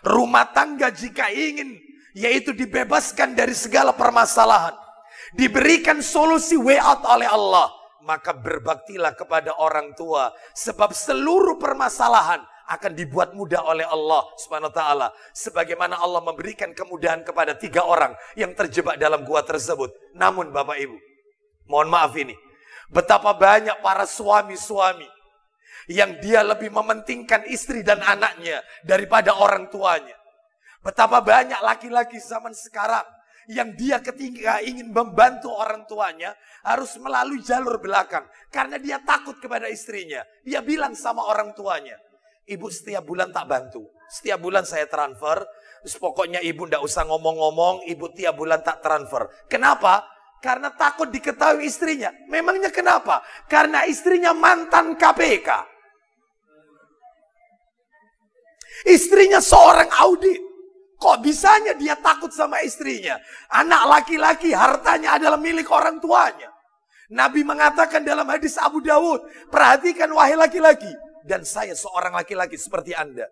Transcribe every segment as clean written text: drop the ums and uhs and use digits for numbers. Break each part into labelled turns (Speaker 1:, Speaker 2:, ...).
Speaker 1: Rumah tangga jika ingin yaitu dibebaskan dari segala permasalahan, diberikan solusi way out oleh Allah, maka berbaktilah kepada orang tua. Sebab seluruh permasalahan akan dibuat mudah oleh Allah Subhanahu wa ta'ala. Sebagaimana Allah memberikan kemudahan kepada 3 orang yang terjebak dalam gua tersebut. Namun Bapak Ibu, mohon maaf ini, betapa banyak para suami-suami yang dia lebih mementingkan istri dan anaknya daripada orang tuanya. Betapa banyak laki-laki zaman sekarang yang dia ketika ingin membantu orang tuanya harus melalui jalur belakang. Karena dia takut kepada istrinya. Dia bilang sama orang tuanya, ibu setiap bulan tak bantu. Setiap bulan saya transfer. Pokoknya ibu ndak usah ngomong-ngomong. Ibu tiap bulan tak transfer. Kenapa? Karena takut diketahui istrinya. Memangnya kenapa? Karena istrinya mantan KPK. Istrinya seorang audit. Kok bisanya dia takut sama istrinya? Anak laki-laki hartanya adalah milik orang tuanya. Nabi mengatakan dalam hadis Abu Dawud, perhatikan wahai laki-laki. Dan saya seorang laki-laki seperti Anda.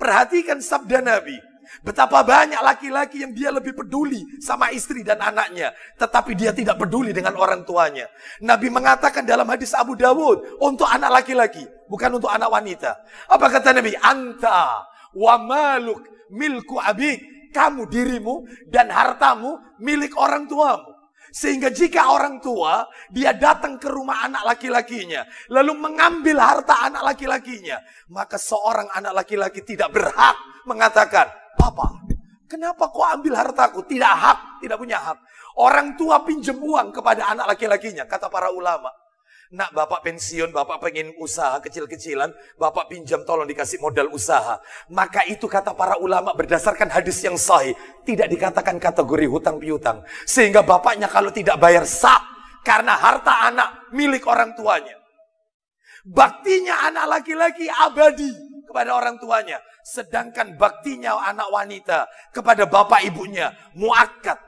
Speaker 1: Perhatikan sabda Nabi. Betapa banyak laki-laki yang dia lebih peduli sama istri dan anaknya. Tetapi dia tidak peduli dengan orang tuanya. Nabi mengatakan dalam hadis Abu Dawud, untuk anak laki-laki, bukan untuk anak wanita. Apa kata Nabi? Anta wa maluk milku abik. Kamu, dirimu dan hartamu milik orang tuamu. Sehingga jika orang tua dia datang ke rumah anak laki-lakinya lalu mengambil harta anak laki-lakinya, maka seorang anak laki-laki tidak berhak mengatakan, Papa, kenapa kau ambil hartaku? Tidak hak, tidak punya hak. Orang tua pinjam uang kepada anak laki-lakinya, kata para ulama. Nak, bapak pensiun, bapak pengen usaha kecil-kecilan, bapak pinjam tolong dikasih modal usaha. Maka itu kata para ulama berdasarkan hadis yang sahih, tidak dikatakan kategori hutang piutang. Sehingga bapaknya kalau tidak bayar sah, karena harta anak milik orang tuanya. Baktinya anak laki-laki abadi kepada orang tuanya. Sedangkan baktinya anak wanita kepada bapak ibunya muakkad.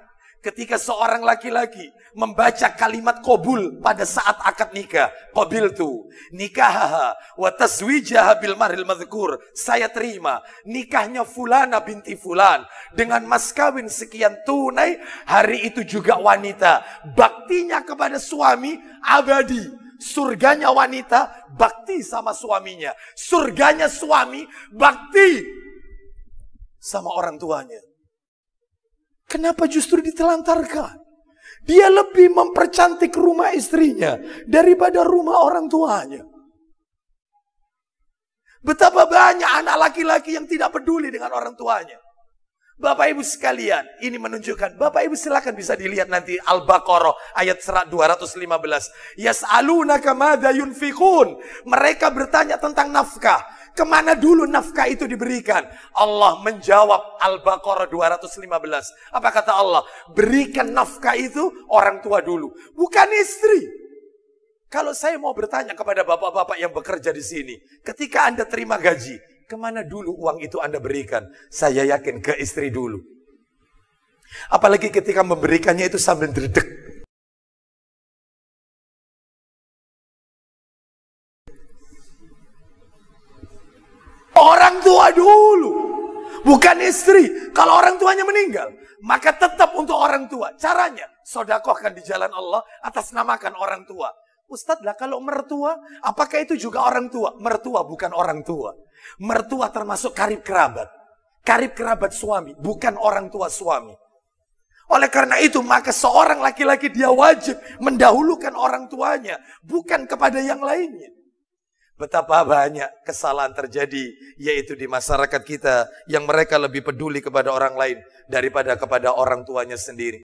Speaker 1: Ketika seorang laki-laki membaca kalimat qabul pada saat akad nikah, qabiltu nikahaha wa taswijaha bil mahril madhkur, saya terima nikahnya fulana binti fulan dengan mas kawin sekian tunai, hari itu juga wanita baktinya kepada suami abadi. Surganya wanita bakti sama suaminya, surganya suami bakti sama orang tuanya. Kenapa justru ditelantarkan? Dia lebih mempercantik rumah istrinya daripada rumah orang tuanya. Betapa banyak anak laki-laki yang tidak peduli dengan orang tuanya. Bapak Ibu sekalian, ini menunjukkan, Bapak Ibu silakan bisa dilihat nanti Al-Baqarah ayat 215. Yas'alunaka madza yunfiqun. Mereka bertanya tentang nafkah. Kemana dulu nafkah itu diberikan? Allah menjawab Al-Baqarah 215. Apa kata Allah? Berikan nafkah itu orang tua dulu, bukan istri. Kalau saya mau bertanya kepada bapak-bapak yang bekerja di sini, ketika Anda terima gaji, kemana dulu uang itu Anda berikan? Saya yakin ke istri dulu. Apalagi ketika memberikannya itu sambil dredeg. Orang tua dulu, bukan istri. Kalau orang tuanya meninggal, maka tetap untuk orang tua. Caranya, sodakohkan di jalan Allah atas namakan orang tua. Ustadz lah, kalau mertua, apakah itu juga orang tua? Mertua bukan orang tua. Mertua termasuk karib kerabat. Karib kerabat suami, bukan orang tua suami. Oleh karena itu, maka seorang laki-laki dia wajib mendahulukan orang tuanya, bukan kepada yang lainnya. Betapa banyak kesalahan terjadi, yaitu di masyarakat kita, yang mereka lebih peduli kepada orang lain daripada kepada orang tuanya sendiri.